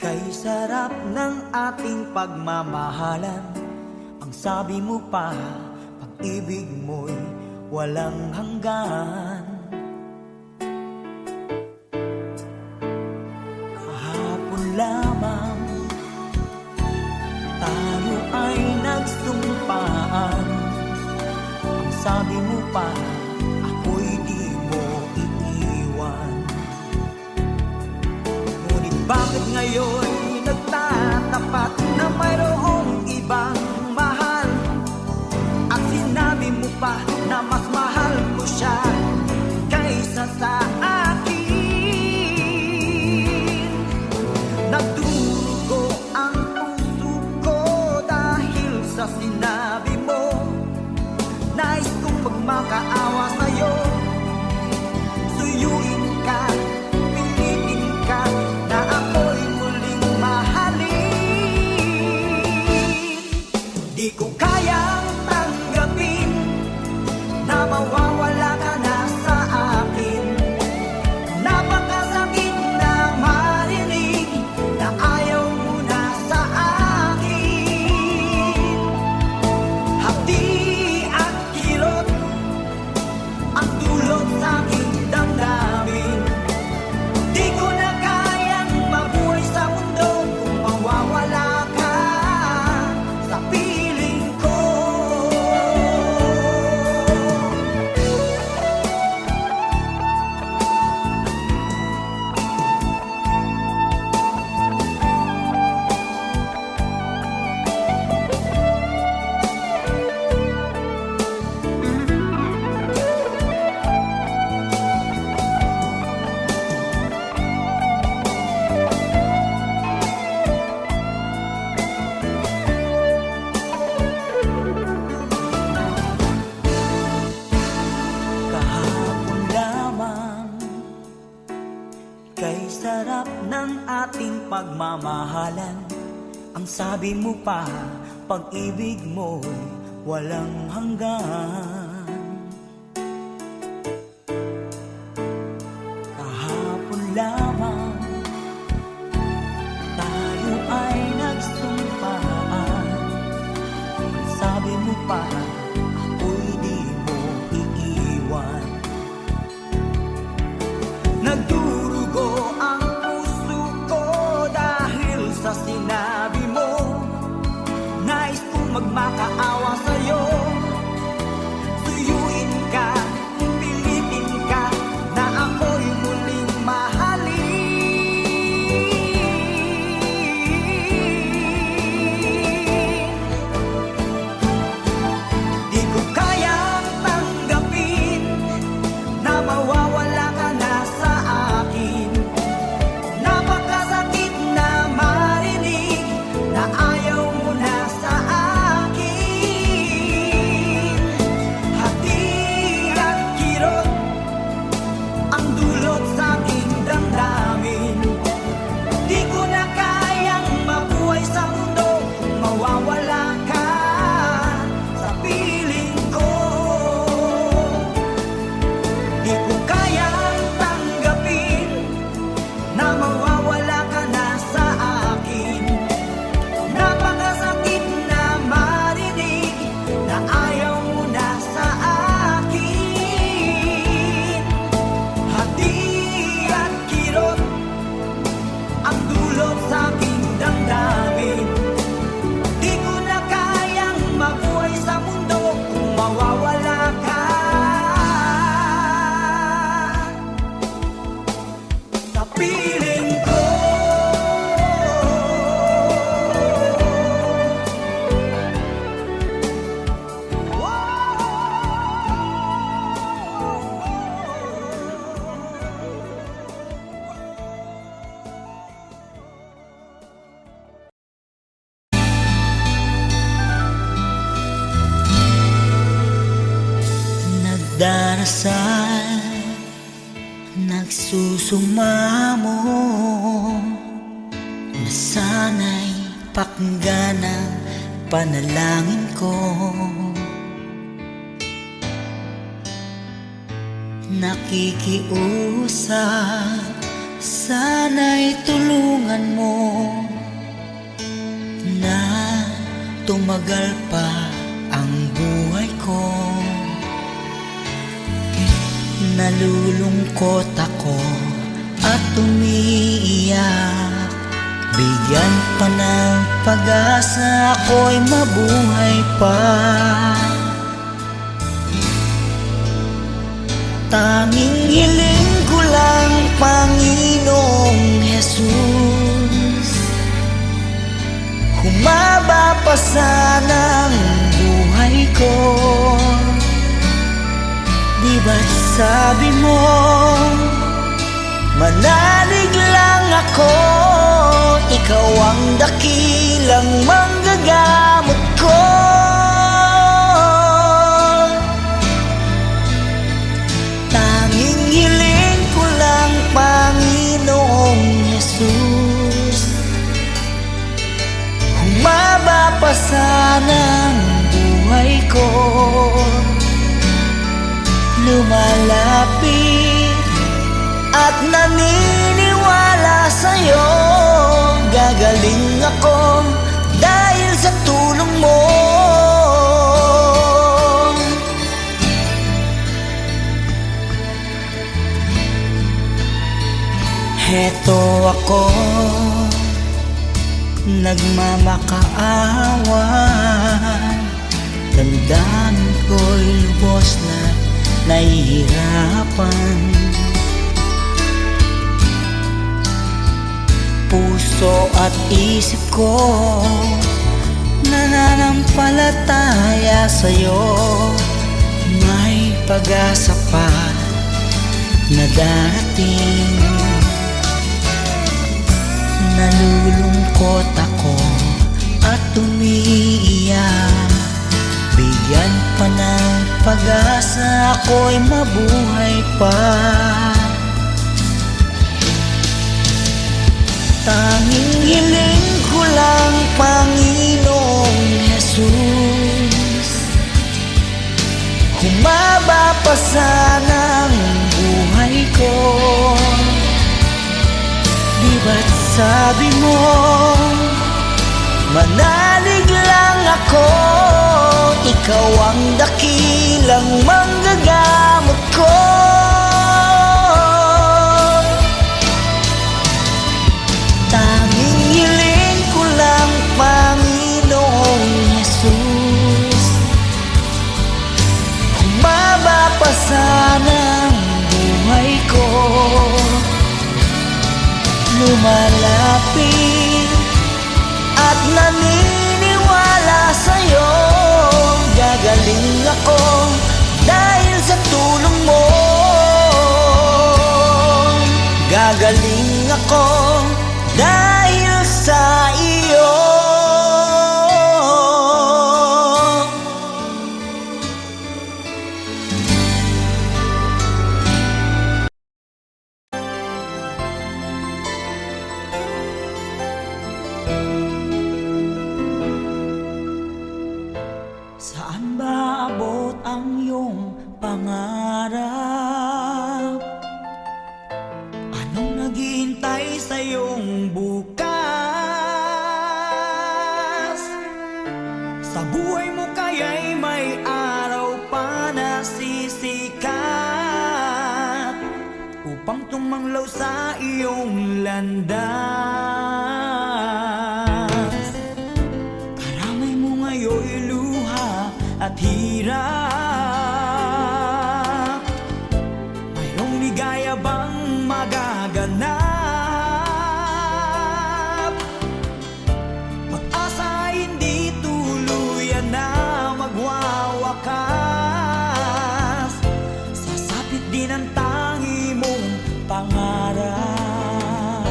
Kay sarap ng ating pagmamahalan. Ang sabi mo pa, pag-ibig mo'y walang hanggan. Kahapon lamang tayo ay nagsumpaan. Ang sabi mo pa, ako'y di mo iiwan. Ngunit bakit ngayon nagtatapat na mayroong ibang mahal? At sinabi mo pa na mas mahal mo siya kaysa sa akin. Nagdurugo ang puso ko dahil sa sinabi mo. Nais kong magmakaawa sa'yo, suyuin ka, pilitin ka, na ako'y muling mahalin. Di ko kayang tanggapin na mawawala ka na sa akin. Napakasakit na marinig na ayaw mo na sa akin. Hapdi at kirot ang dulot sa aking damdamin. Di ko na kayang mabuhay sa mundo kung mawawala ka sa piling ko. Kahapon lamang, kay sarap ng ating pagmamahalan. Ang sabi mo pa, pag-ibig mo'y walang hanggan. Kahapon lamang tayo ay nagsumpaan. Ang sabi mo pa, ako'y di mo iiwan. Nagdurugo ang puso ko dahil sa sinabi mo. Nais kong magmakaawa sa'yo, suyuin ka, pilitin ka, na ako'y muling mahalin. Di ko kayang tanggapin na mawawala ka na sa akin. Napakasakit na marinig na ayaw mo na sa akin. Hati at kirot ang dulot sa aking damdamin. Di ko na kayang mabuhay sa mundo kung mawawala ka sa piling ko. Di ko kayang tanggapin na mawawala ka na sa akin. Napakasakit na marinig na ayaw mo na sa akin. Hati at kirot ang dulot sa aking damdamin. Di ko na kayang mabuhay sa mundo kung mawawala ka sa piling ko. Nagdarasal, nagsusumamo, na sana'y pakinggan ang panalangin ko. Nakikiusap, sana'y tulungan mo tumagal pa ang buhay ko, nalulungkot ako at umiiyak. Bigyan pa ng pag-asa, ako'y mabuhay pa. Tanging hiling ko lang, Panginoong Jesus, humaba pa sana ang buhay ko. Di ba't sabi mo, manalig lang ako, ikaw ang dakilang manggagamot ko. Tanging hiling ko lang, Panginoong Jesus, humaba pa sana ang buhay ko. Lumalapit at naniniwala sa'yo, gagaling ako dahil sa tulong mo. Heto ako, nagmamakaawa, damdamin ko'y lubos na nahihirapan. Puso at isip ko nananampalataya sa'yo, may pag-asa pa na darating. Nalulungkot ako at umiiyak. Bigyan pa ng pag-asa, ako'y mabuhay pa. Tanging hiling ko lang, Panginoong Jesus, humaba pa sana ang buhay ko. Di ba't sabi mo, manalig lang ako, ikaw ang dakilang manggagamot ko. Tanging hiling ko lang, Panginoong Jesus, humaba pa sana ang buhay ko. Lumalapit at naniniwala sa'yo, gagaling ako dahil sa tulong mo. Gagaling ako dahil sa iyo. Saan ba abot ang iyong pangarap? Anong naghihintay sa iyong bukas? Sa buhay mo kaya'y may araw pa na sisikat upang tumanglaw sa iyong landas. Karamay mo ngayon'y luha at hirap, mayroong ligaya bang magaganap? Pag-asa hindi tuluyan na magwawakas, sasapit din ang tangi mong pangarap.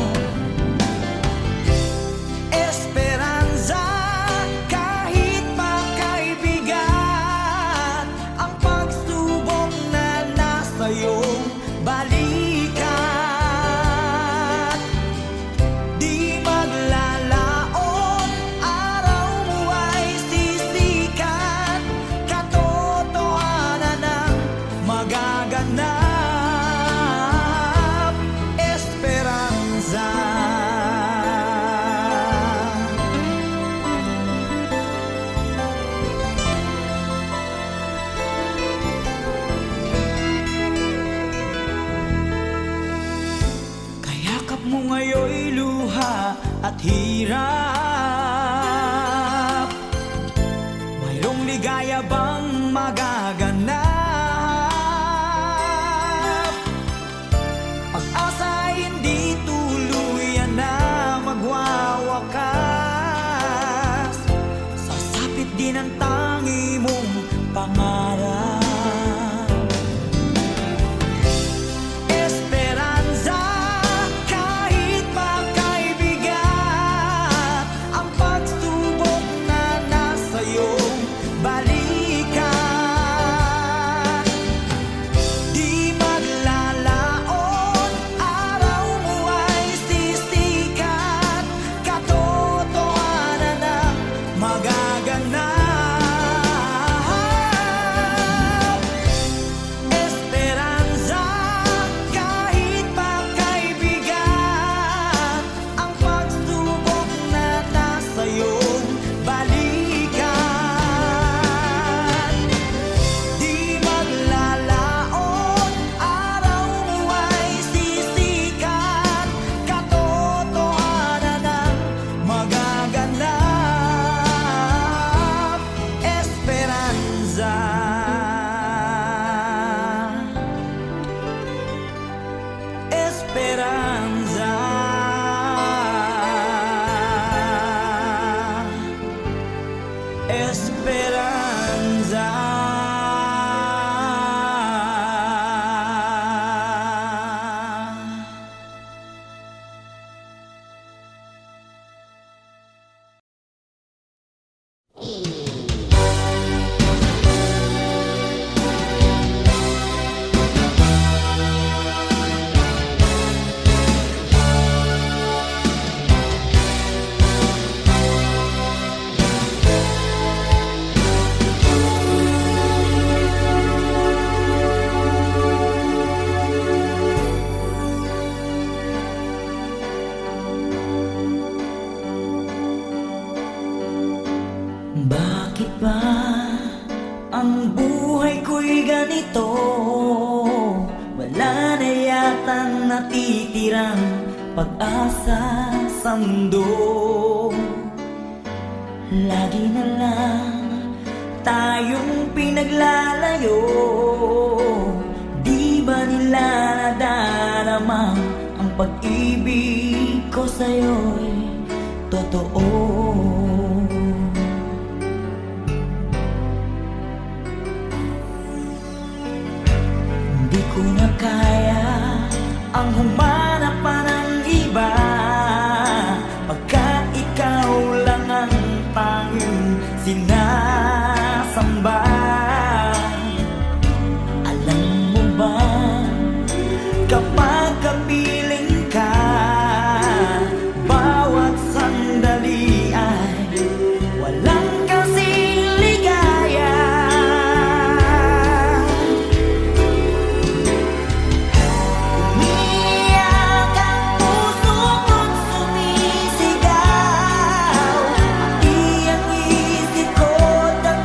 hirap? Mayroong ligaya bang magaganap? Pag-asa hindi tuluyan na magwawakas. Sasapit din ang tangi mong pangarap. Esperanza, kahit makaibigat ang pagsubok na nasa iyong balikan. Di maglalaon, araw mo ay sisikat, katotohanan ang magaganap. Esperanza, kahit makaibigat ang pagsubok na nasa iyong balikan. Di maglalaon, araw mo ay sisikat, katotohanan ang magaganap. Esperanza. Esperanza. Esperanza. Bakit ba ang buhay ko'y ganito? Wala na yatang natitirang pag-asa sa mundo. Lagi na lang tayong pinaglalayo. Di ba nila nadarama ang pag-ibig ko sa'yo'y totoo? Di ko na kaya ang humanap pa ng iba, pagka ikaw lang ang tanging sinasamba. Alam mo ba, kapag kapiling ka, bawat sandali ay walang kasing ligaya. Umiyak ang puso ko't sumisigaw, pati ang isip ko't ang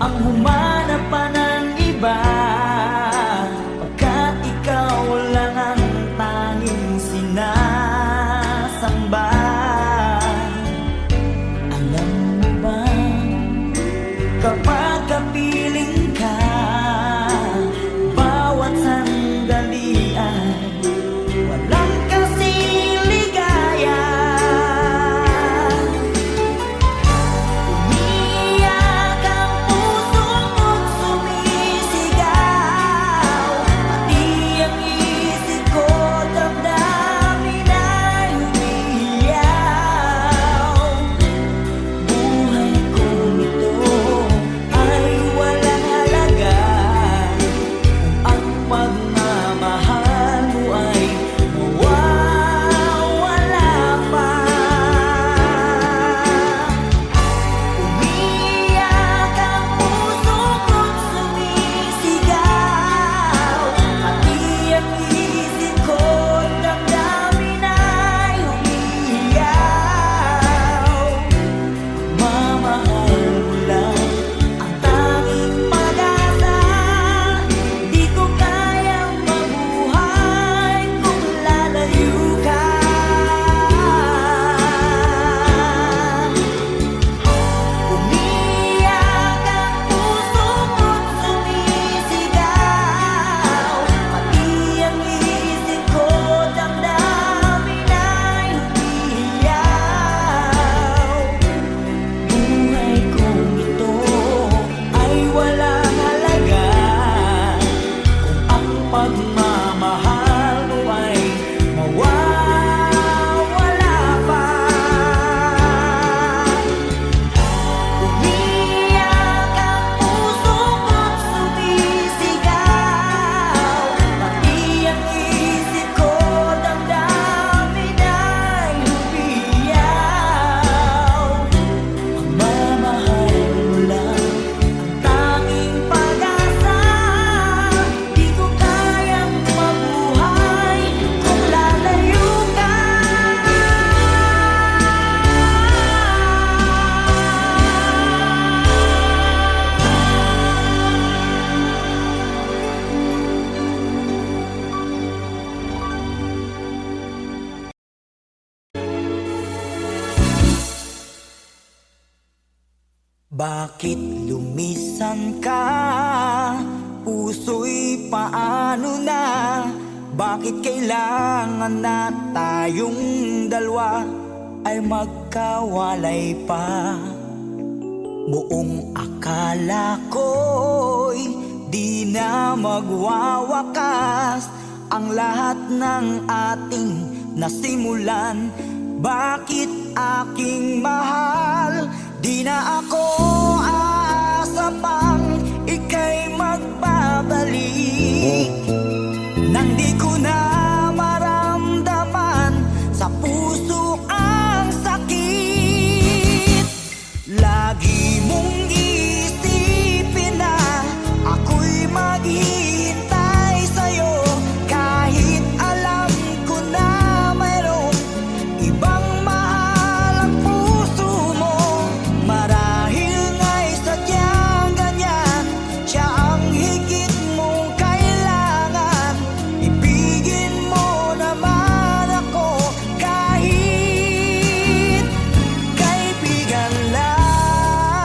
ang humanap pa ng iba, pagkat ikaw lang ang tanging sinasamba. Alam mo ba, kapag kapiling ka, bawat sandali ay walang kasing ligaya. Umiyak ang puso ko't sumisigaw, pati ang isip ko damdamin ay umiiyaw. Buhay kong ito ay walang halaga kung ang pagmamahal mo ay mawawala pa. Umiyak ang puso ko't sumisigaw, pati ang isip ko damdamin ay umiiyaw. Mamahal mo lang ang tanging pag-asa, di ko kayang mabuhay kung lalayo ka. Umiyak ang puso ko't sumisigaw, pati ang isip ko damdamin ay umiiyaw. Buhay kong ito ay walang halaga kung ang pagmamahal mo ay mawawala pa. Umiyak ang puso ko't sumisigaw, pati ang isip ko damdamin ay umiiyaw. Ang mamahal mo lang ang tanging pag-asa, di ko kayang mabuhay kung lalayo ka. Bakit lumisan ka? Puso'y paano na? Bakit kailangan na tayong dalawa ay magkawalay pa? Buong akala ko'y di na magwawakas ang lahat ng ating nasimulan. Bakit aking mahal, di na ako aasa pang ika'y magbabalik, nang di ko na maramdaman sa puso ang sakit. Lagi mong isipin na ako'y maghihintay sa'yo, kahit alam ko na mayroong ibang mahal ang puso mo. Marahil nga'y sadyang ganyan, siya ang higit mong kailangan. Ibigin mo naman ako kahit kaibigan lang.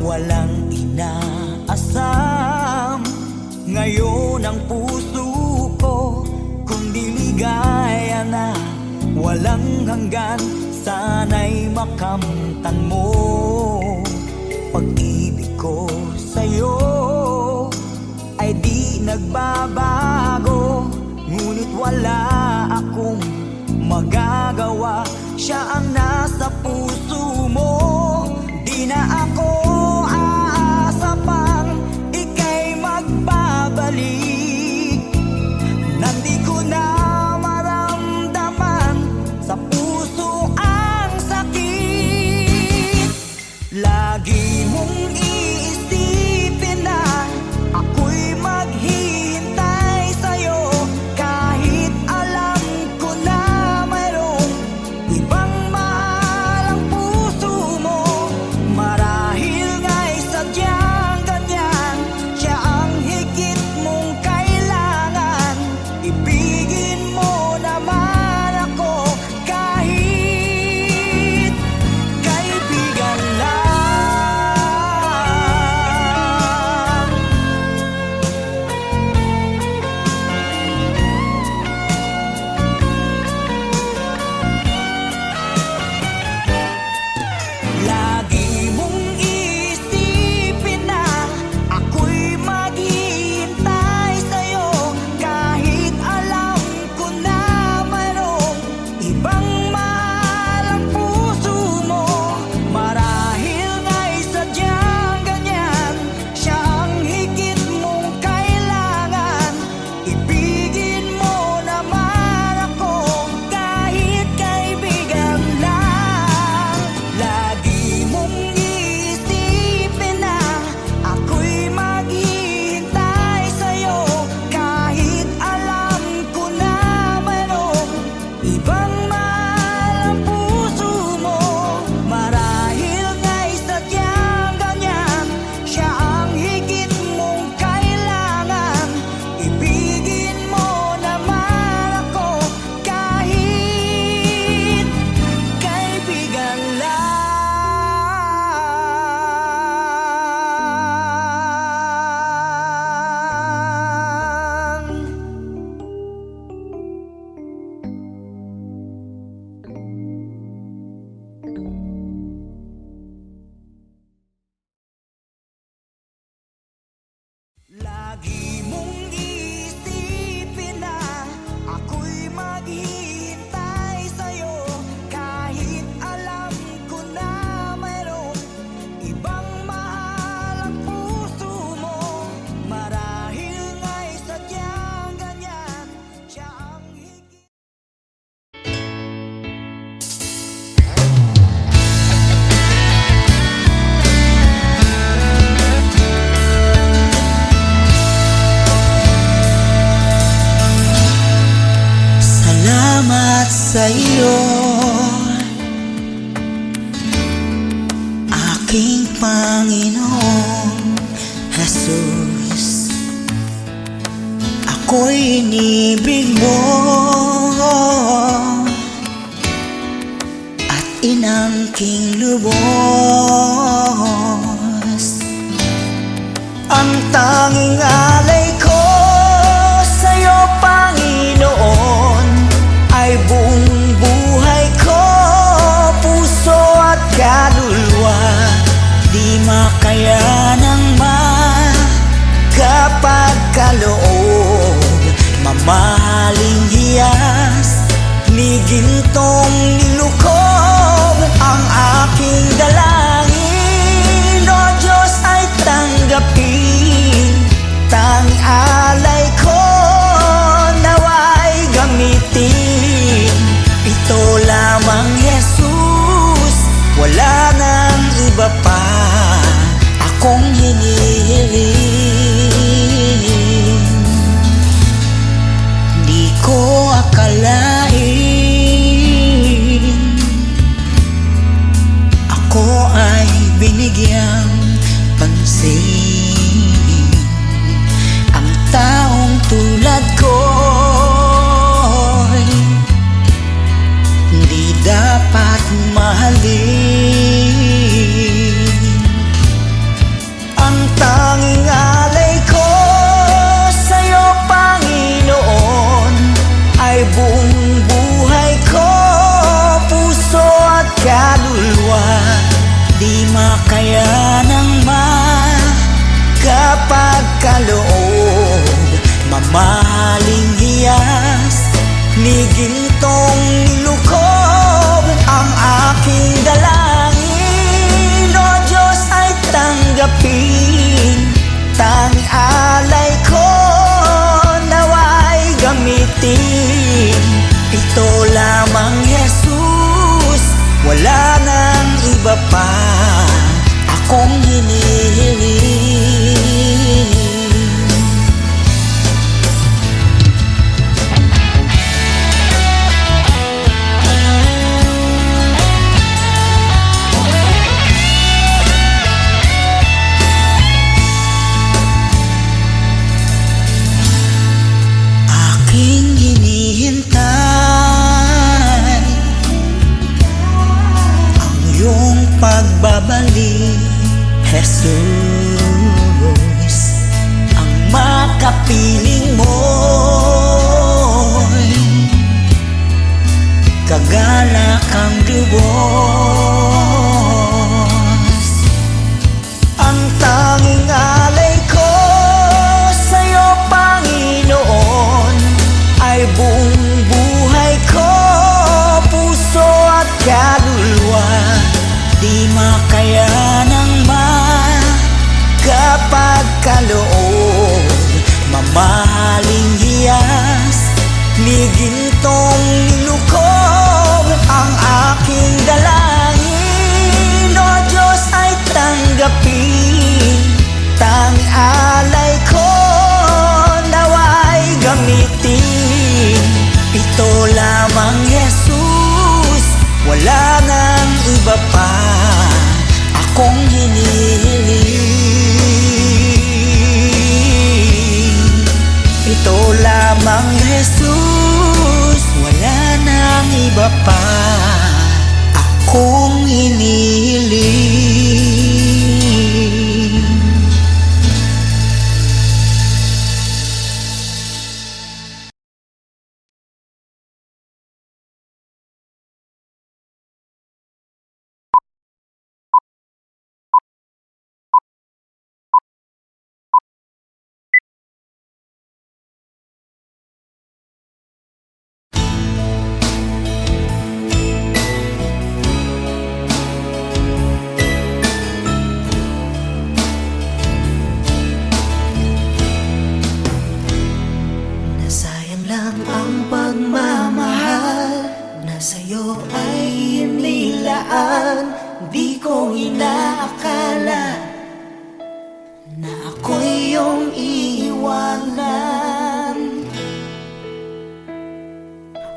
Walang inaasam ngayon ang puso ko, kundi ligaya na walang hanggan. Sana'y makamtan mo pag-ibig ko sa'yo ay di nagbabago, ngunit wala akong magagawa. Siya ang nasa puso mo, di na ako aasa pang ika'y magbabalik, nandi ko na maramdaman sa puso ang sakit. Lagi mong iisipin na ako'y maghihintay sa'yo, kahit alam ko na mayroong ibang ibang mahal ang puso mo. Marahil nga'y sadyang ganyan, siya ang higit mong kailangan. Ibigin mo naman ako kahit kaibigan lang. Lagi mong isipin na ako'y maghihintay sa'yo, kahit alam ko na mayroong ibang mahal ang puso mo. Marahil nga'y sadyang ganyan, siya ang higit. Salamat sa iyo, aking Panginoong Jesus. Ako'y inibig mo at inangking lubos. Ang tanging alay ko sa'yo, Panginoon, ay buong buhay ko, puso at kaluluwa. Di makayanang magkapagkaloob, mamahaling hiyas, ni gintong nilukob. Ang aking dalangin, O Diyos, ay tanggapin. Tanging alay ko nawa'y gamitin. Ito lamang, Jesus, wala nang iba pa akong hinihiling. Di ko akalain ako ay binigyang pansin. Ang taong tulad ko'y di dapat mahalin. Ang tanging alay ko sa'yo, Panginoon, ay buong buhay ko, puso at kaluluwa. Di makayanang magkapagkaloob, mamahaling hiyas, ni gintong nilukob. Ang aking dalangin, O Diyos, ay tanggapin. Tanging alay ko nawa'y gamitin. Ito lamang, Jesus, wala nang iba pa akong hinihiling. Aking hinihintay ang iyong pagbabalik, Jesus. Ang makapiling mo'y kagalak ang lubos. Ang tanging alay ko sa'yo, Panginoon, ay buong buhay ko, puso at kaluluwa. Di makayanang magkapagkaloob, mamahaling hiyas, ni gintong nilukob. Ang aking dalangin, O Diyos, ay tanggapin. wala nang iba pa akong hinihiling. Ito lamang, Jesus, wala nang iba pa akong hinihiling. Nasayang lang ang pagmamahal na sa'yo ay inilaan. Di ko inaakala na ako'y iyong iiwanan.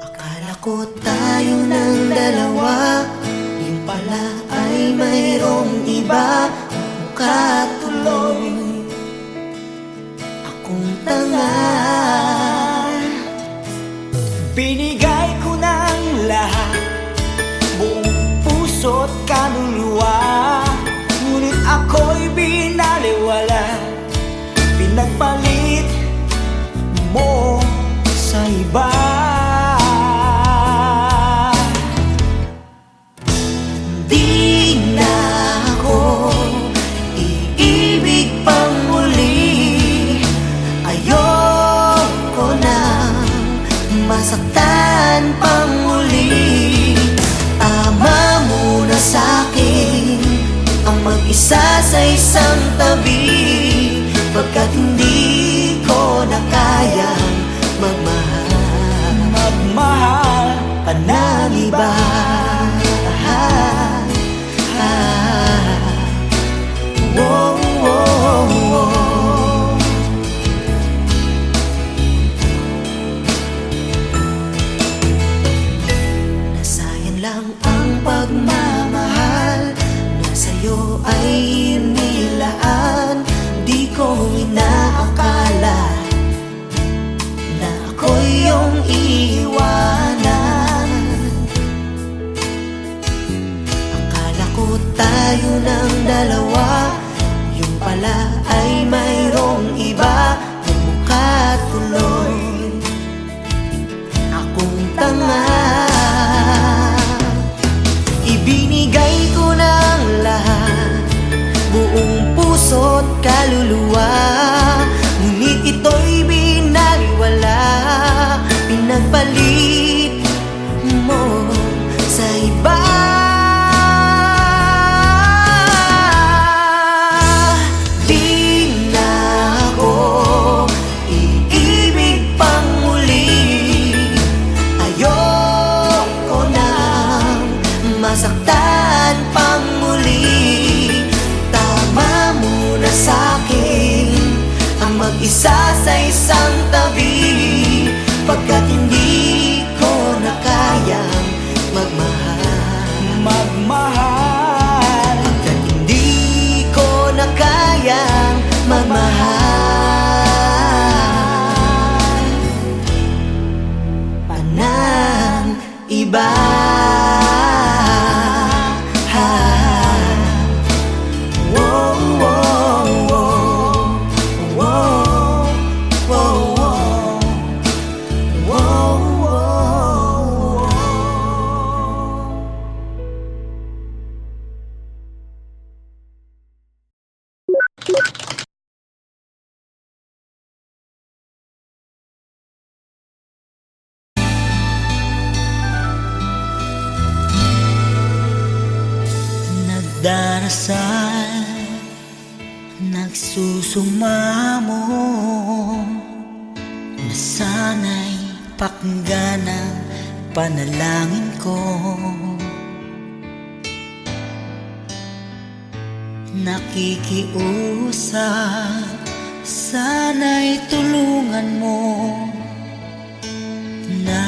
Akala ko tayo ng dalawa, yung pala ay mayroong iba. Mukha tuloy akong tanga. Binigay ko ng lahat, buong puso't kaluluwa, ngunit ako'y binaliwala. Pinagpalit mo sa iba. Di na ako iibig pang muli. Ayoko na masaktan pang muli. Tama muna sa'kin ang mag-isa sa isang tabi, pagkat hindi ko na kayang magmahal pa ng iba. Whoa, whoa, whoa. Nasayang lang ang pagmamahal na sa'yo ay inilaan. Di ko inaakala na ako'y iyong iiwanan. Akala ko tayo ng dalawa, yung pala ay mayroong iba. Mukha tuloy akong tanga. Ibinigay ko ng lahat, buong puso't kaluluwa, ngunit ito'y binaliwala. Pinagpalit mo sa iba. Di na ako iibig pang muli. Ayoko nang masaktan pang muli. Tama muna sa'kin ang mag-isa sa isang tabi, pagkat hindi ko na kayang magmahal. Pagkat hindi ko na kayang magmahal pa ng iba. Whoa, whoa, whoa. Whoa, whoa, whoa. Whoa, whoa, whoa. Nagdarasal, nagsusumamo, na sana'y pakinggan ang panalangin ko. Nakikiusap, sana'y tulungan mo na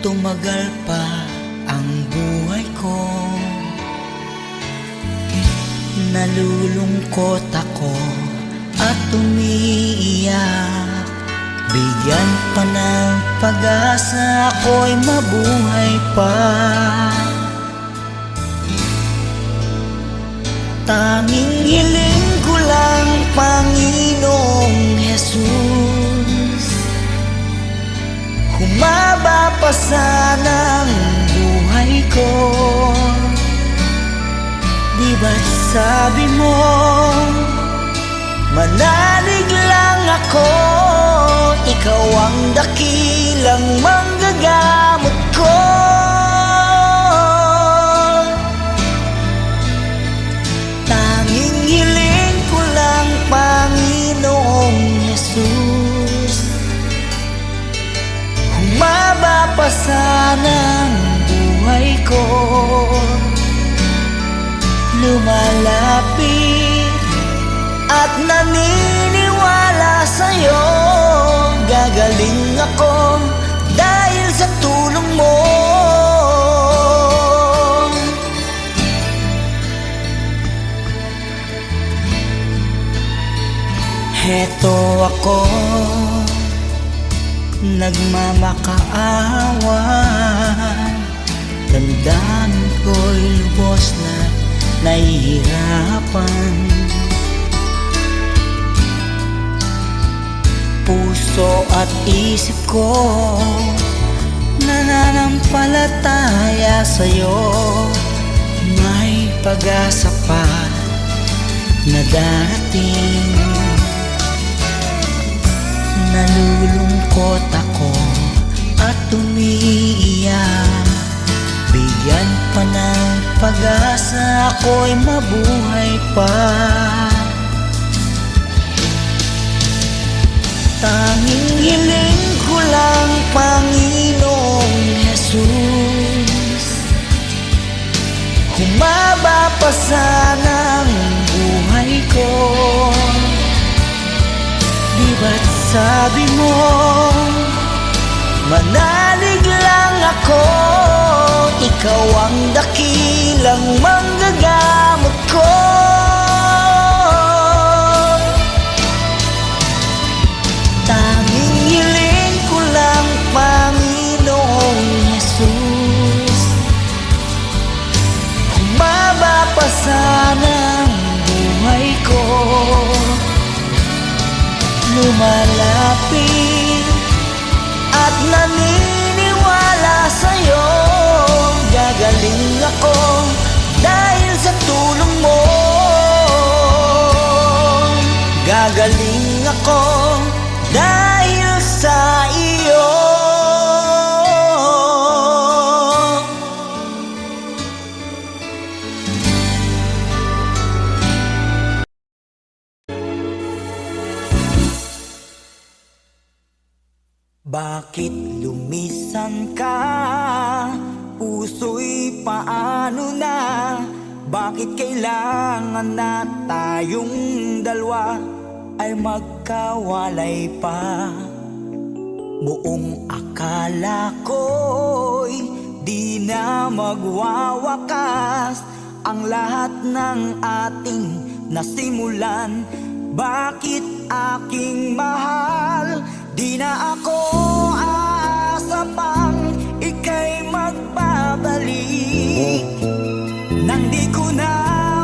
tumagal pa ang buhay ko. Nalulungkot ako at umiiyak. Bigyan pa ng pag-asa, ako'y mabuhay pa. Tanging hiling ko lang, Panginoong Jesus, humaba pa sana ang buhay ko. Di ba't sabi mo, manalig lang ako, ikaw ang dakilang manggagamot ko. Tanging hiling ko lang, Panginoong Jesus, humaba pa sana ang buhay ko. Lumalapit at naniniwala sa'yo, gagaling ako dahil sa tulong mo. Heto ako, nagmamakaawa, damdamin ko'y lubos na nahihirapan. Puso at isip ko nananampalataya sa'yo, may pag-asa pa na darating. Nalulungkot ako at umiiyak. Bigyan pa ng pag-asa, ako'y mabuhay pa. Tanging hiling ko lang, Panginoong Jesus, humaba pa sana ang buhay ko. Di ba't sabi mo, manalig lang ako, ikaw ang dakilang manggagamot ko. Tanging hiling ko lang, Panginoong Jesus, humaba pa sana ang buhay ko. Lumalapit at naniniwala sa'yo, gagaling ako dahil sa tulong mo. Gagaling ako dahil sa iyo. Bakit lumisan ka? Puso'y paano na? Bakit kailangan na tayong dalawa ay magkawalay pa? Buong akala ko'y di na magwawakas ang lahat ng ating nasimulan. Bakit aking mahal, di na ako aasa pang ika'y magbabalik, nang di ko na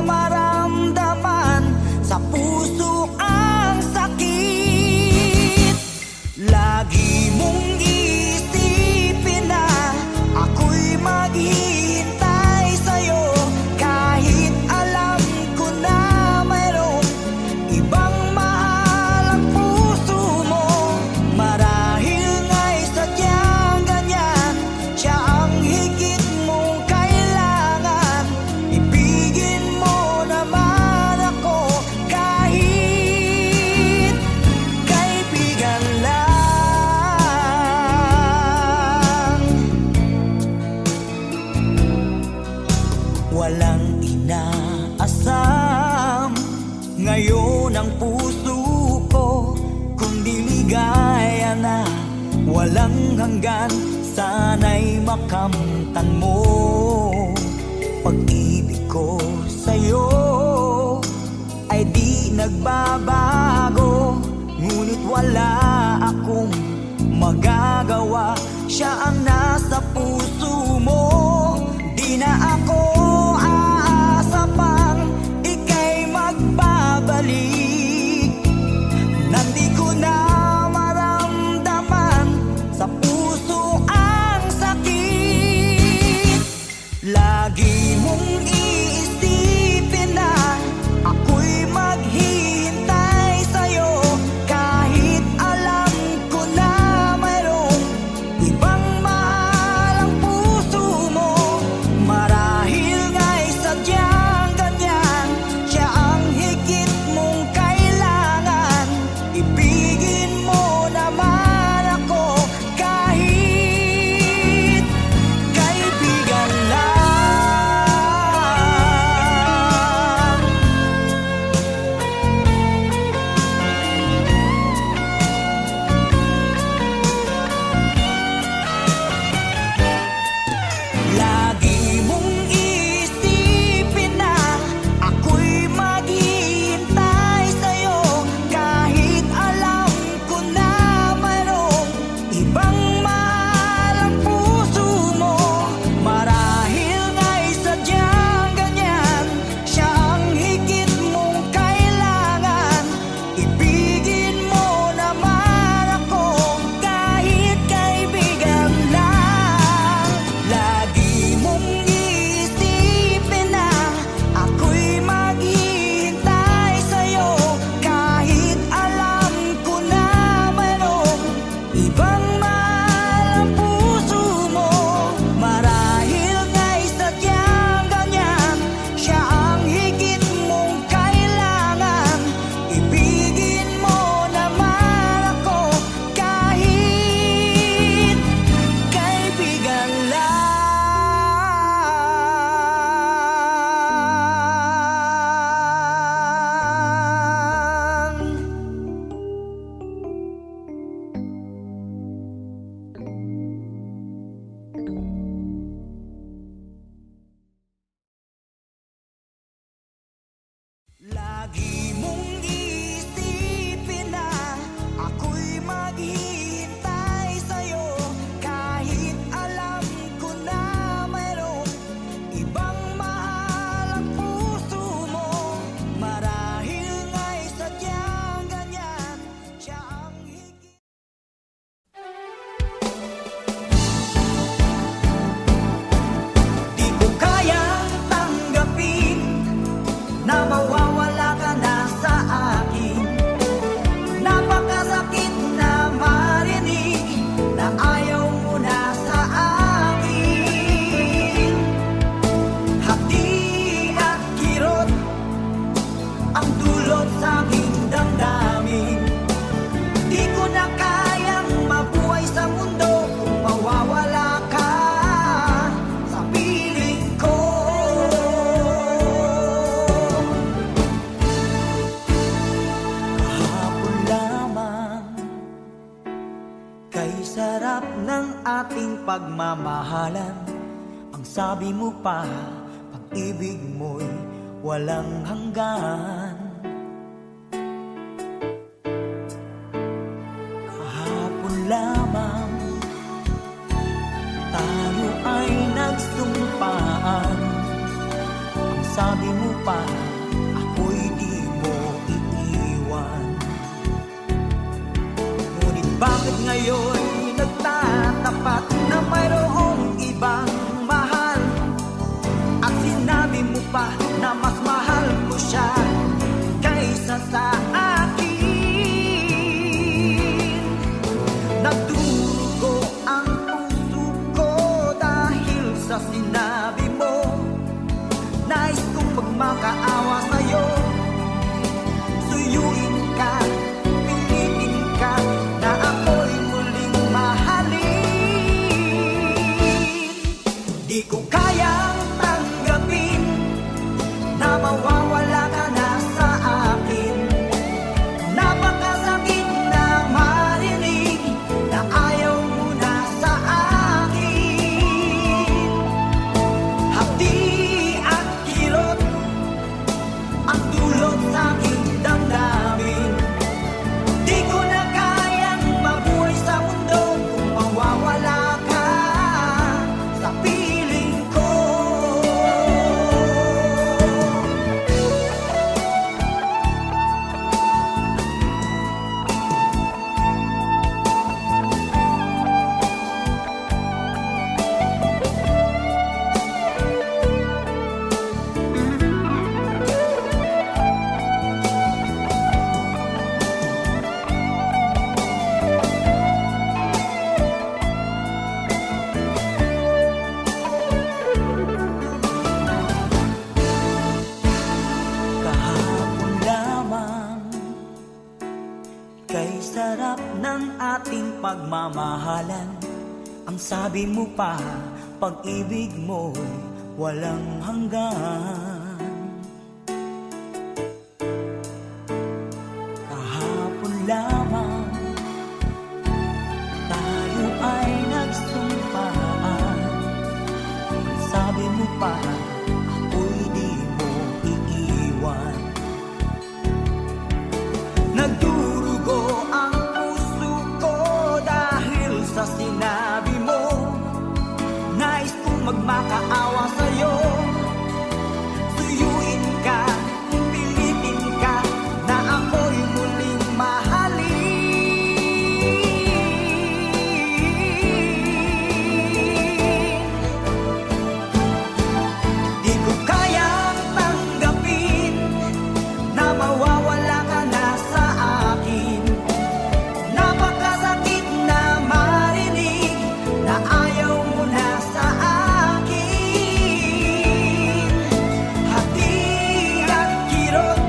maramdaman sa puso ang sakit. Lagi mong isipin na ako'y maghihintay sa'yo, kahit alam ko na mayroong ibang mahal ang puso mo. Marahil nga'y sadyang ganyan, siya ang higit mong kailangan. Ibigin mo naman ako kahit kaibigan lang. Walang inaasam ngayon ang puso ko, kundi ligaya na walang hanggan. Sana'y makamtan mo Pag-ibig ko sa'yo ay di nagbabago, ngunit wala akong magagawa. Siya ang nasa puso mo. Di na ako aasa pang ika'y magbabalik. Nandi ko na maramdaman sa puso ang sakit. Lagi mong iisipin na ako'y maghihintay sa'yo, kahit alam ko na mayroong ibang mahal ang puso mo. Marahil nga'y sadyang ganyan, siya ang higit mong kailangan. Ibigin mo naman ako kahit kaibigan lang. Lagi mong iisipin na ako'y maghihintay sa'yo, kahit alam ko na mayroong ibang mahal ang puso mo. Marahil nga'y sadyang ganyan, siya ang higit mong kailangan. Ibigin mo naman ako kahit kaibigan lang. Lagi mong iisipin na ako'y maghihintay sa'yo, kahit alam ko na mayroong ibang mahal ang puso mo. Marahil nga'y sadyang ganyan, siya ang higit mong kailangan. Ibigin mo naman ako kahit kaibigan lang. Lagi mong iisipin na ako'y maghihintay sa'yo, kahit alam ko na mayroong ibang mahal ang puso mo. Marahil nga'y sadyang ganyan, siya ang higit. Di ko kayang tanggapin na mawawala ka na sa akin. Napakasakit na marinig na ayaw mo na sa akin. Hati at kirot ang dulot sa aking damdamin. Di ko na kayang mabuhay sa mundo kung mawawala ka sa piling ko. Kahapon lamang kay sarap ng ating pagmamahalan. Ang sabi mo pa, pag-ibig mo'y walang hanggan. Kahapon lamang tayo ay nagsumpaan. Ang sabi mo pa, ako'y di mo iiwan. Ngunit bakit ngayon nagtatapat na mayroong ibang mahal? At sinabi mo pa na mas mahal mo siya kaysa sa akin. Nagdurugo ang puso ko dahil sa sinabi mo. Nais kong magmakaawa sa'yo, suyuin ka, pilitin ka na ako'y muling mahalin. Di ko kayang tanggapin na mawawala ka na sa akin. Napakasakit na marinig na ayaw mo na sa akin. Hapdi pagmamahalan. Ang sabi mo pa, pag-ibig mo'y walang hanggan. Kahapon lamang tayo ay nagsumpaan. Ang sabi mo pa, ako'y di mo iiwan. Nagdurugo ang puso ko dahil sa sinabi mo. Nais kong magmakaawa sa'yo. Suyuin ka, pilitin ka, na ako'y muling mahalin. Di ko kayang tanggapin na mawawala ka na sa akin. Napakasakit na marinig na ayaw mo na sa akin. Hati at kirot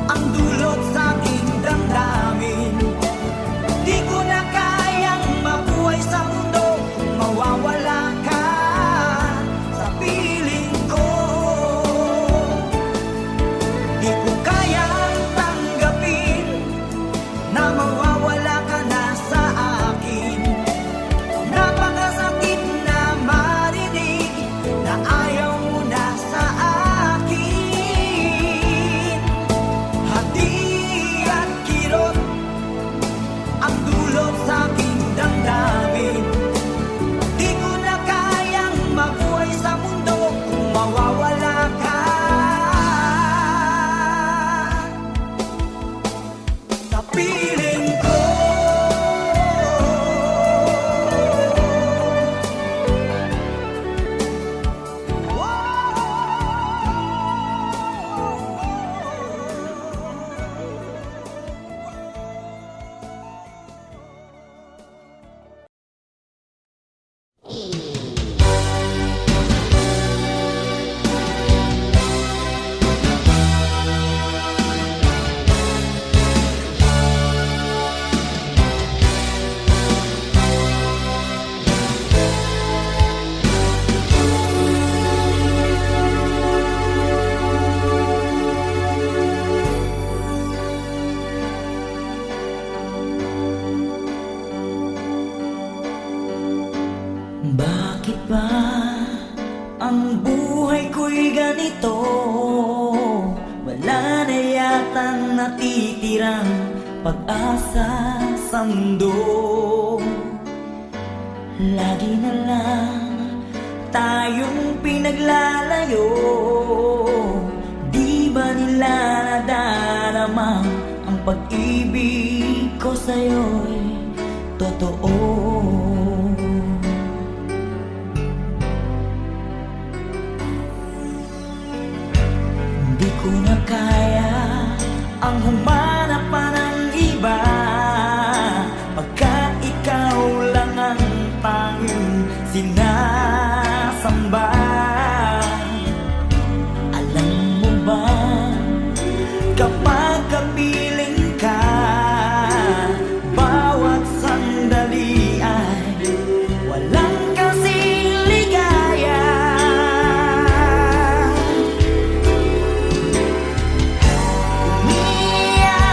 ang dulot sa aking damdamin. Di ko na kayang mabuhay sa mundo kung mawawala ka sa piling ko. Di ko kayang tanggapin na mawawala ka na sa akin. Napakasakit na marinig na ayaw mo na sa akin. Hati at kirot ang dulot sa aking damdamin. Di ko na kayang mabuhay sa mundo kung mawawala ka sa piling ko. Bakit ba ang buhay ko'y ganito? Wala na yatang natitirang pag-asa sa mundo. Lagi na lang tayong pinaglalayo. Di ba nila nadarama ang pag-ibig ko sa'yo'y totoo? Di ko na kaya ang humanap pa ng iba, pagka ikaw lang ang tanging sinasamba. Alam mo ba, kapag kapiling ka, bawat sandali ay walang kasing ligaya. Umiiyak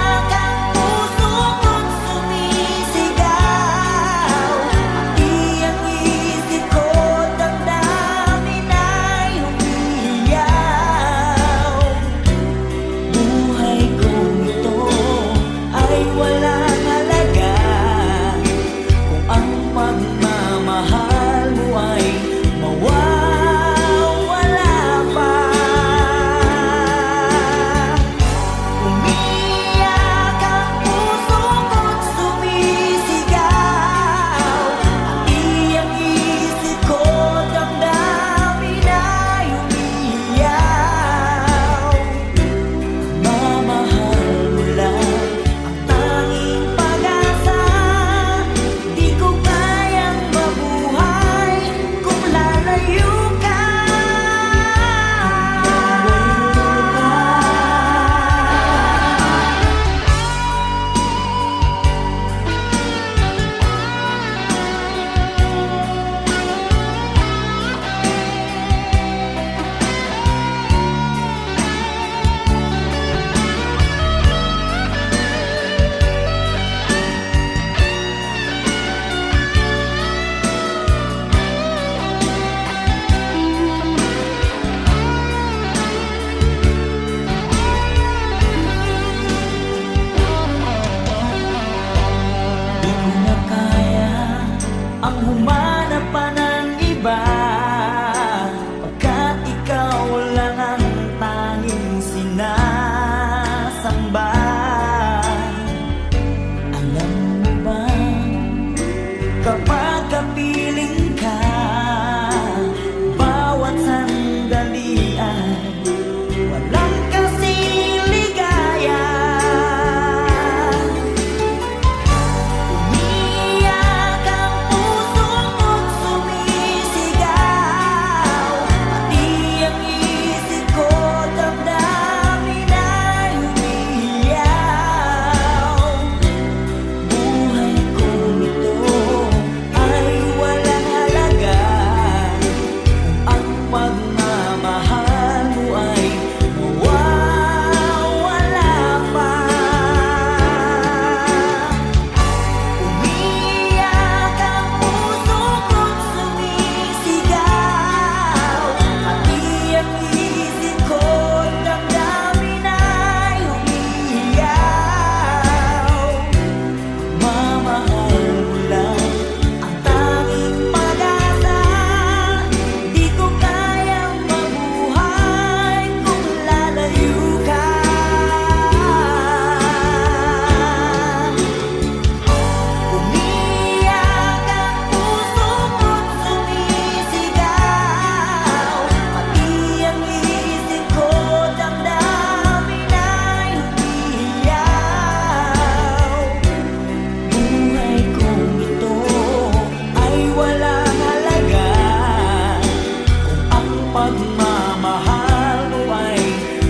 pagmamahal mo ay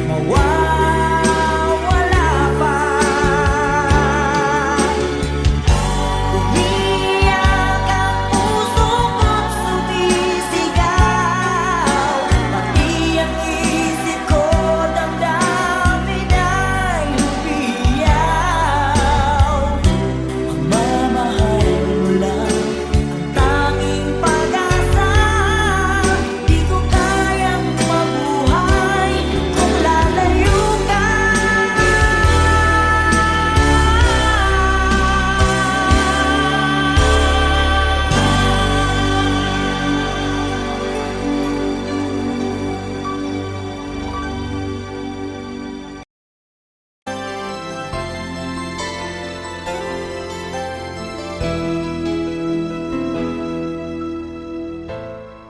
mawawala pa. Umiyak ang puso ko't sumisigaw, pati ang isip ko damdamin ay lumiyaw. Ang mamahal mo lang ang tanging pag-asa. Di ko kayang mabuhay kung lalayo ka.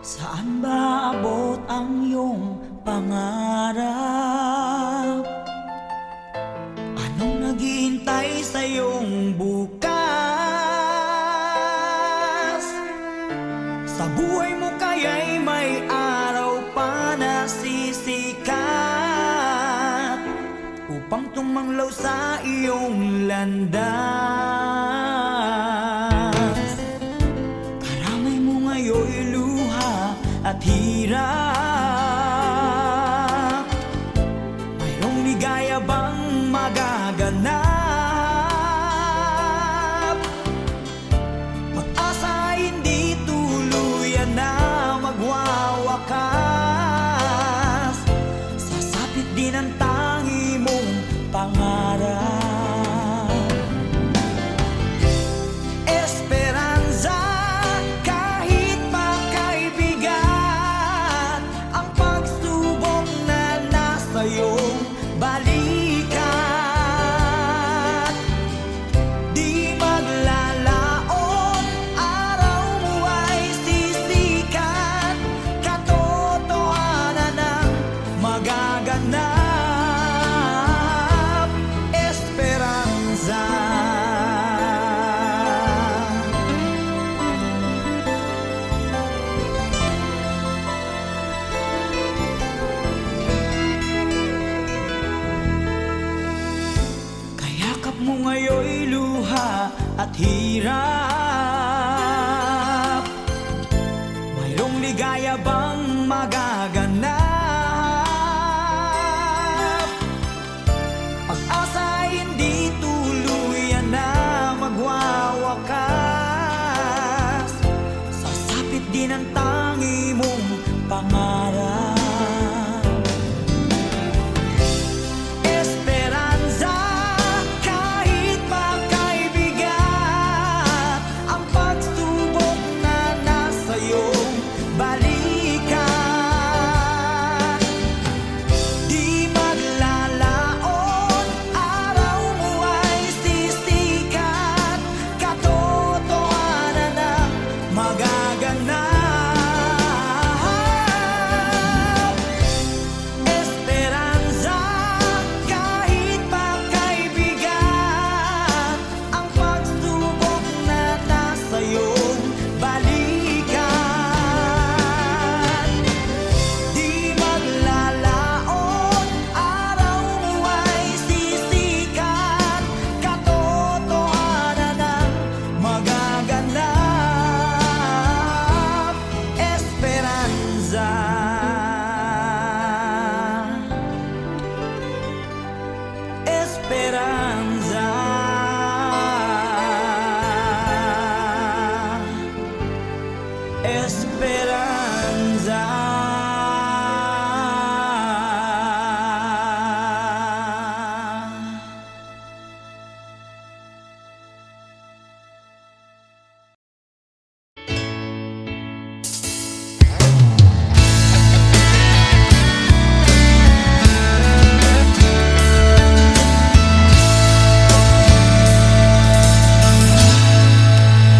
Saan ba abot ang iyong pangarap? Anong naghihintay sa iyong bukas? Sa buhay mo kaya'y may araw pa na sisikat upang tumanglaw sa iyong landas. Karamay mo ngayon'y luha at hirap. Mayroong ligaya bang magaganap? Pag-asa ay hindi tuluyan na magwawakas. Sasapit din ang tangi mong pangarap. Esperanza, kahit makaibigan, ang pagsubok na nasa iyong balikat. Di maglalaon, araw mo ay sisikat, katotohanan ang magaganap. Esperanza. Kayakap mo ngayon'y luha at hirap. Mayroong ligaya bang magaganap? Pag-asa ay hindi tuluyan na magwawakas. Sasapit din ang tangi mong pangarap. Esperanza, kahit makaibigan, ang pagsubok na nasa iyong balikat. Di maglalaon, araw mo ay sisikat, katotohanan ang magaganap. Esperanza, kahit makaibigan, ang pagsubok na nasa iyong balikat. Di maglalaon, araw mo ay sisikat, katotohanan ang magaganap. Esperanza. Esperanza. Esperanza.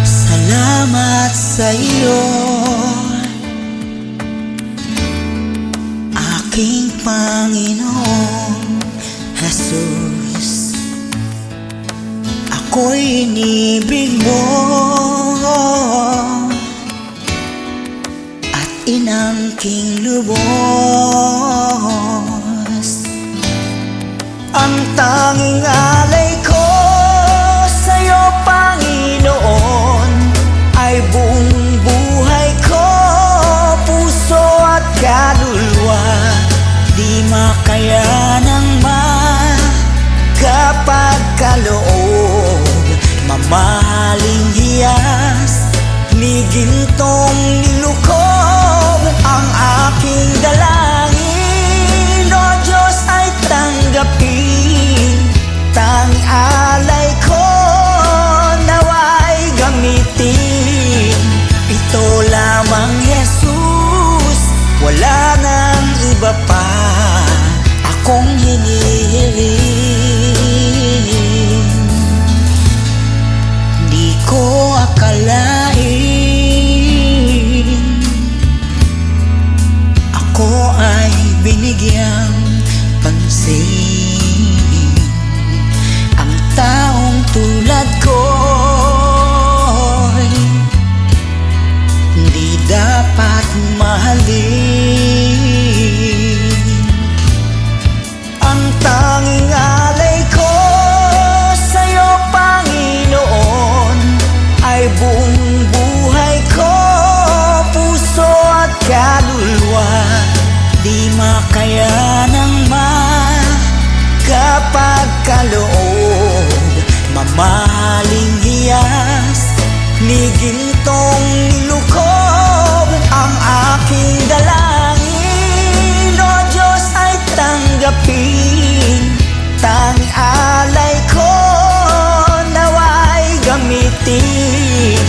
Salamat sa iyo, aking Panginoong Jesus. Ako'y inibig mo at inang aking lubos. Ang tanging alay ko sa'yo, Panginoon, ay buong buhay ko, puso at kaluluwa. Di makaya ng kapag kaloob, mamahaling hiyas, ni gintong nilukob. Ang aking dalangin, O Diyos, ay tanggapin. Tanging alay ko nawa'y gamitin. Ito lamang, Jesus, wala nang iba pa akong hinihiling. Di ko akalain ako ay binigyang pansin. Ang taong tulad ko'y di dapat mahalin. Ang tanging alay ko sa'yo, Panginoon, ay buong buhay ko, puso at kaluluwa. Di makaya ng kapag kaloob, mamahaling hiyas, ni gintong nilukob. Ang aking dalangin, O Diyos, ay tanggapin. Tanging alay ko nawa'y gamitin.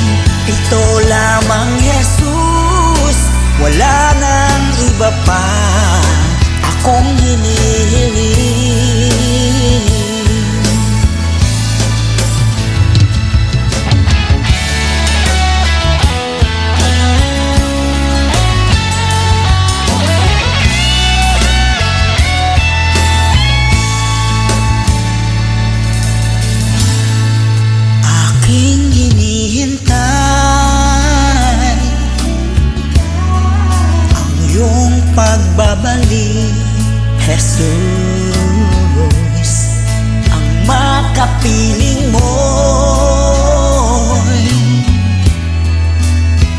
Ito lamang, Jesus, wala nang iba pa akong hinihiling. Aking hinihintay ang iyong pagbabalik, Jesus. Ang makapiling mo'y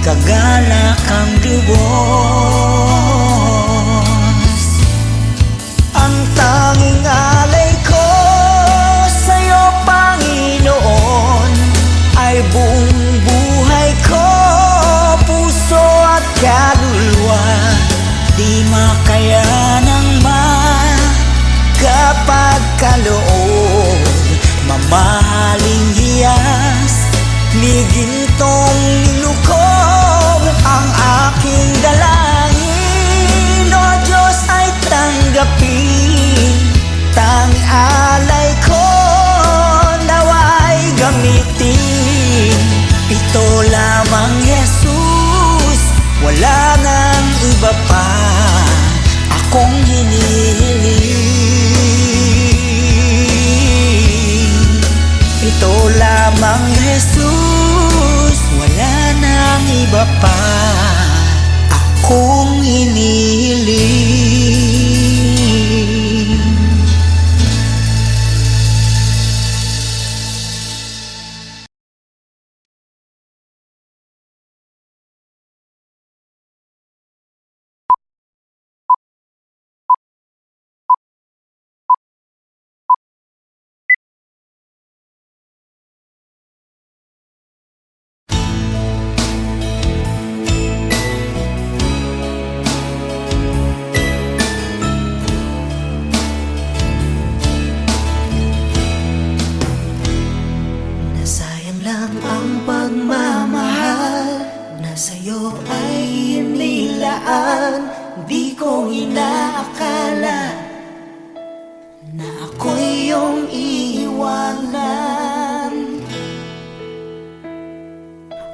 kagalak ang lubos. Ang tanging alay ko sa'yo, Panginoon, ay buong buhay ko, puso at kaluluwa. Di makaya ng kapag kaloob, mamahaling hiyas, ni gintong nilukob. Ang aking dalangin, O Diyos, ay tanggapin. Tanging alay ko nawa'y gamitin. Ito lamang, Jesus, wala nang iba pa akong hinihiling. Ito lamang, Jesus, wala nang iba pa akong hinihiling. Nasayang lang ang pagmamahal na sa'yo ay inilaan. Di ko inaakala na ako'y iyong iiwanan.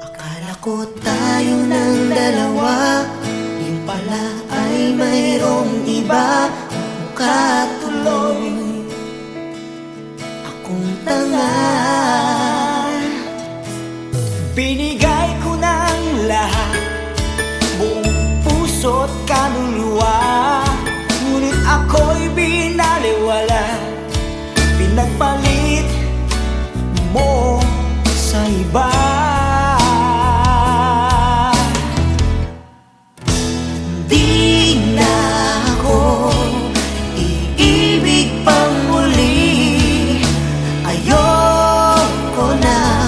Akala ko tayo ng dalawa, yung pala ay mayroong iba. Mukha tuloy akong tanga. Binigay ko ng lahat, buong puso't kaluluwa. Ngunit ako'y binaliwala, pinagpalit mo sa iba. Di na ako iibig pang muli. Ayoko na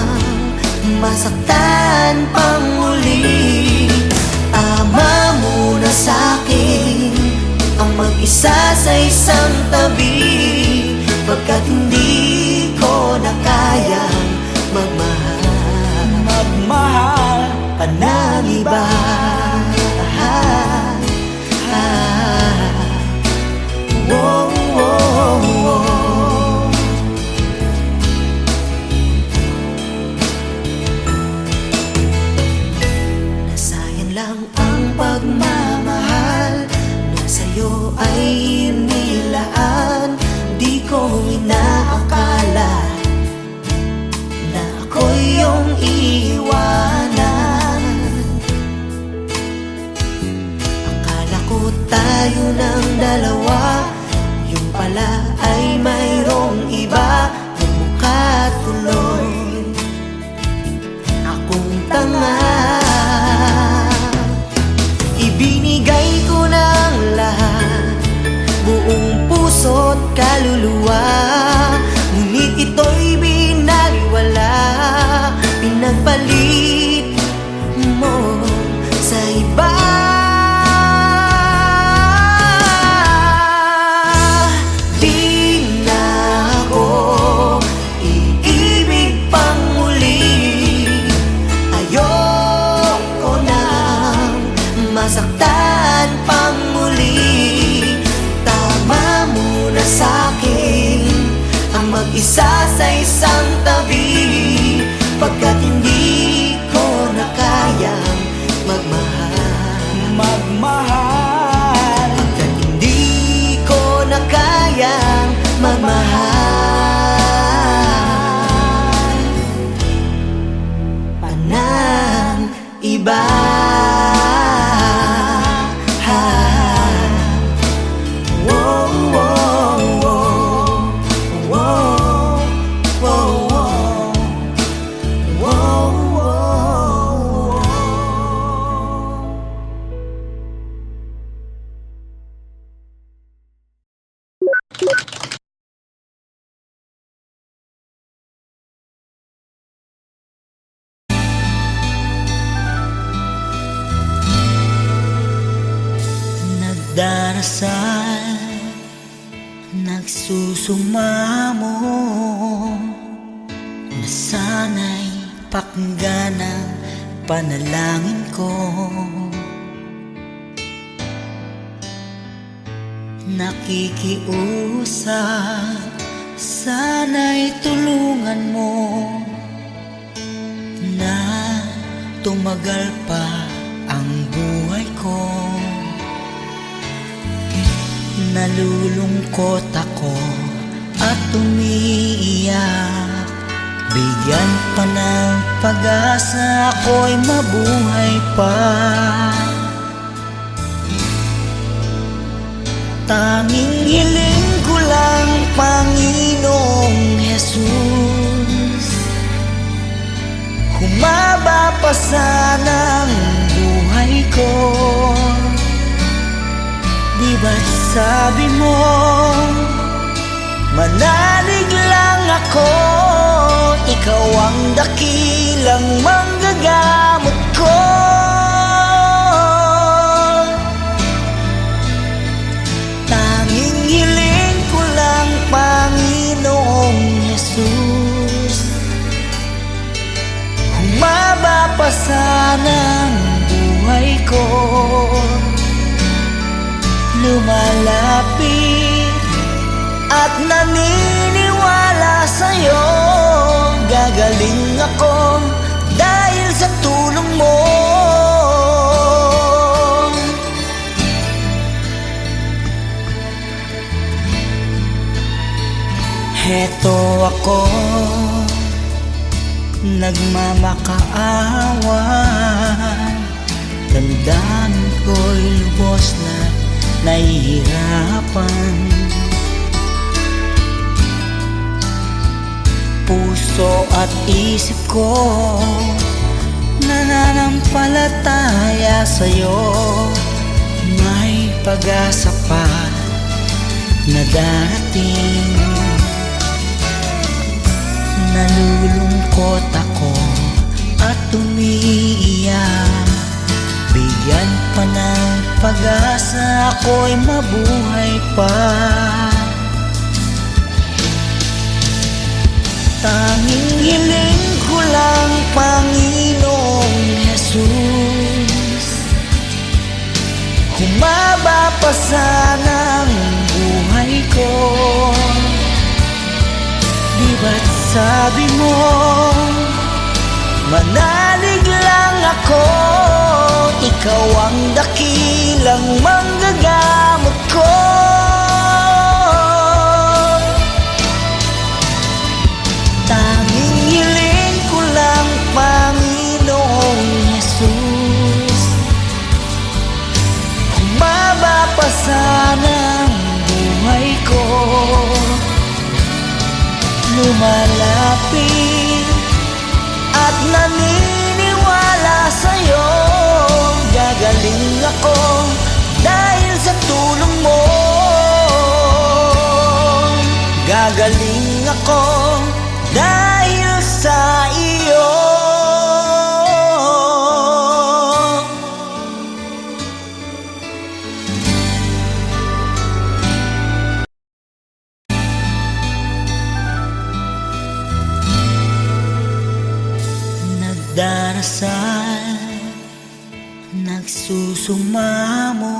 masaktan pang muli. Tama muna sa'kin ang mag-isa sa isang tabi, pagkat hindi ko na kayang magmahal pa ng iba. Wow, wow, wow. Nasayang lang ang pagmamahal na sa'yo ay inilaan. Di ko inaakala na ako'y iyong iiwanan. Akala ko tayo ng dalawa, yung pala ay mayroong iba. Mukha tuloy akong tanga. Ibinigay ko ng lahat, buong puso't kaluluwa. Ngunit ito'y binaliwala, pinagpalit mo sa iba. Di na ako iibig pang muli. Ayoko na masaktan pang muli. Tama muna sa'kin ang mag-isa sa isang tabi, pagkat hindi ko na kayang magmahal. Pagkat hindi ko na kayang magmahal pa ng iba. Wow, wow, wow. Wow, wow, wow. Wow, wow, wow. Nagdarasal, nagsusumamo, na sana'y pakinggan ang panalangin ko. Nakikiusap, sana'y tulungan mo na tumagal pa ang buhay ko. Nalulungkot ako at umiiyak, bigyan pa ng pag-asa, ako'y mabuhay pa. Tanging hiling ko lang, Panginoong Jesus, humaba pa sana ang buhay ko. Di ba't sabi mo, manalig lang ako, ikaw ang dakilang manggagamot ko. Tanging hiling ko lang, Panginoong Jesus, humaba pa sana ang buhay ko. Lumalapit at naniniwala sa'yo, gagaling ako dahil sa tulong mo. Heto ako, nagmamakaawa, damdamin ko'y lubos na nahihirapan. Puso at isip ko nananampalataya sa'yo. May pag-asa pa na darating. Nalulungkot ako at umiiyak. Bigyan pa ng pag-asa, ako'y mabuhay pa. Tanging hiling ko lang, Panginoong Jesus, humaba pa sana ang buhay ko. Di ba't sabi mo, manalig lang ako, ikaw ang dakilang manggagamot ko. Tanging hiling ko lang, Panginoong Jesus, humaba pa sana ang buhay ko. Lumalapit at naniniwala sa'yo, gagaling ako dahil sa tulong mo. Gagaling ako dahil sa iyo. Nagdarasal, nagsusumamo,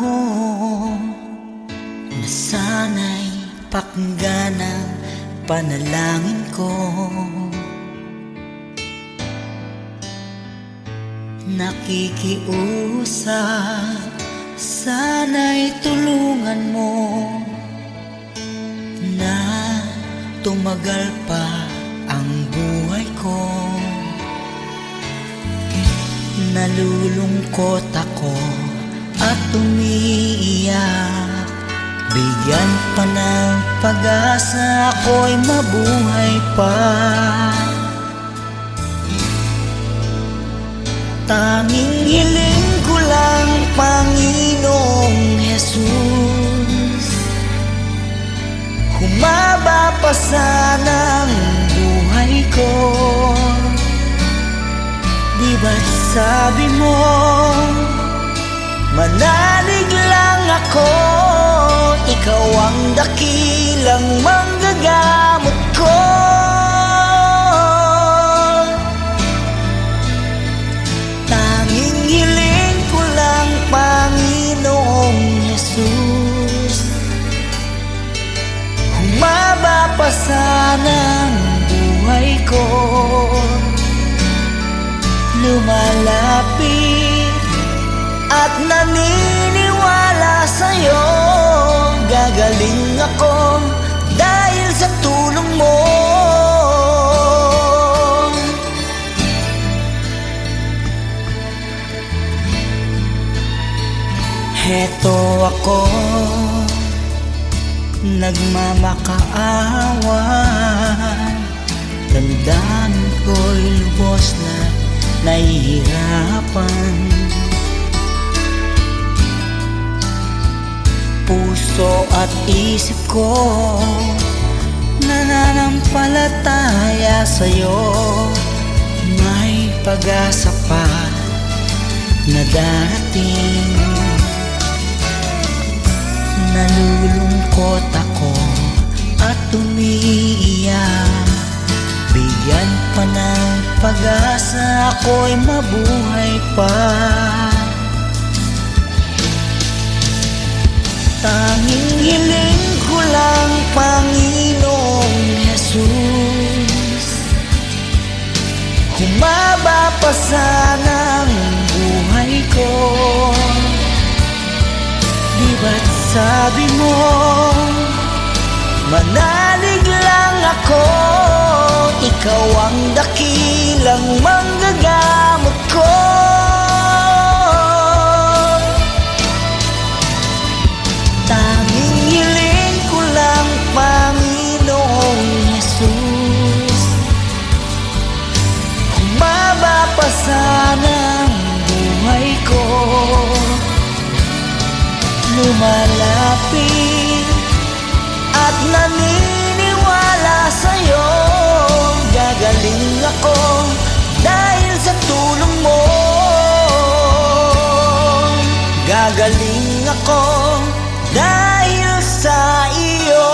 na sana'y pakinggan ang panalangin ko. Nakikiusap, sana'y tulungan mo na tumagal pa ang buhay ko. Nalulungkot ako at umiiyak. Bigyan pa ng pag-asa, ako'y mabuhay pa. Tanging hiling ko lang, Panginoong Jesus, humaba pa sana ang buhay ko. Di ba't sabi mo, manalig lang ako, ikaw ang dakilang manggagamot ko. Tanging hiling ko lang, Panginoong Jesus, humaba pa sana ang buhay ko. Lumalapit at naniniwala sa'yo, gagaling ako dahil sa tulong mo. Heto ako, nagmamakaawa. Damdamin ko'y lubos na nahihirapan. Puso at isip ko nananampalataya sa'yo. May pag-asa pa na darating. Nalulungkot ako at umiiyak. Bigyan pa ng pag-asa, ako'y mabuhay pa. Tanging hiling ko lang, Panginoong Jesus, humaba pa sana ang buhay ko. Di ba't sabi mo, manalig lang ako, ikaw ang dakilang manggagamot ko. sanang buhay ko lumalapit at naniniwala sa'yo. Gagaling ako dahil sa tulong mo. Gagaling ako dahil sa iyo.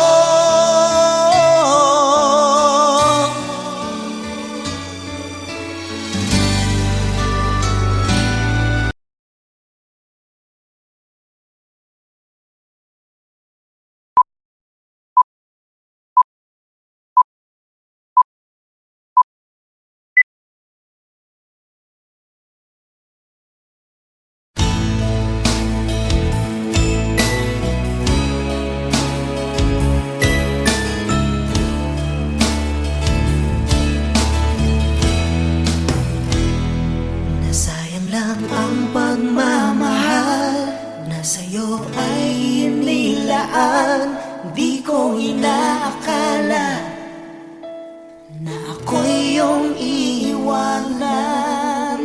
Nasayang lang ang pagmamahal na sa'yo ay inilaan. Di ko inaakala na ako'y iyong iiwanan.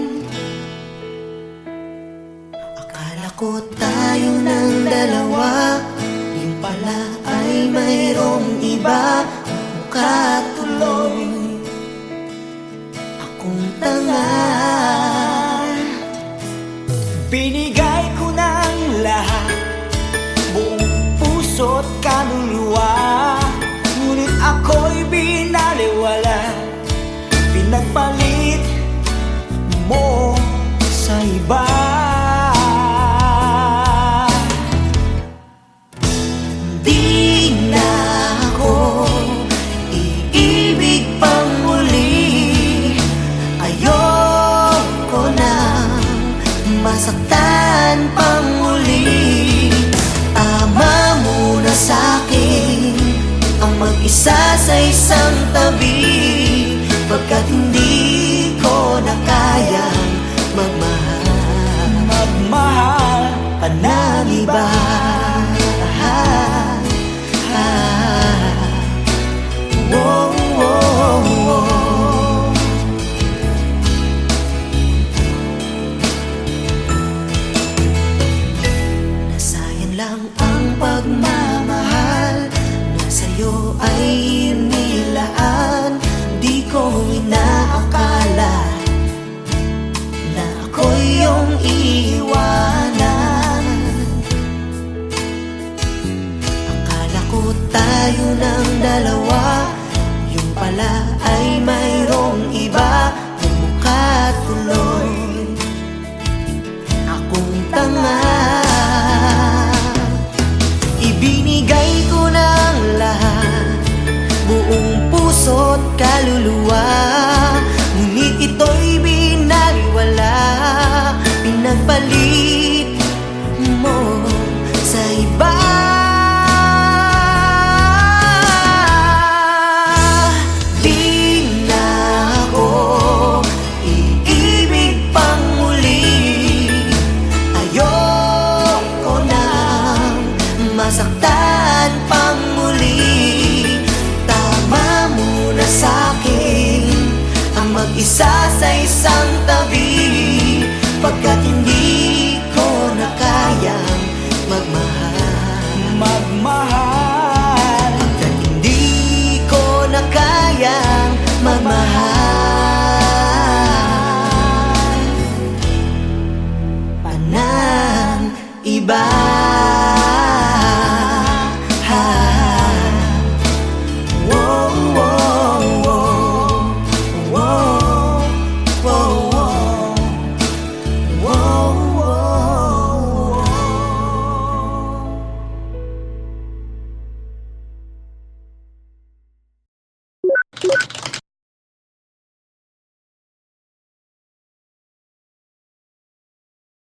Akala ko tayo ng dalawa, yung pala ay mayroong iba. Mukha tuloy akong tanga. Binigay ko ng lahat, buong puso't kaluluwa. Ngunit ako'y binaliwala, pinagpalit mo sa iba. Di na ako iibig pang muli. Ayoko nang masaktan pang muli. Ama muna sa'kin ang mag-isa sa isang tabi, pagkat hindi ko na kayang magmahal pa ng iba. Wow, wow, wow. Nasayang lang ang pagmamahal na sa'yo ay inilaan. Di ko inaakala na ako'y iyong iiwanan. Akala ko tayo ng dalawa, yung pala ay mayroong iba. Mukha tuloy akong tanga. Ibinigay ko ng lahat, buong puso't kaluluwa. Ngunit ito'y binaliwala, pinagpalit mo sa iba. Di na ako iibig pang muli. Ayoko nang masaktan pang muli. Tama muna sa'kin ang mag-isa sa isang tabi, pagkat hindi ko na kayang magmahal. Pagkat hindi ko na kayang magmahal pa ng iba. Wow, wow, wow. Wow, wow, wow. Wow, wow, wow.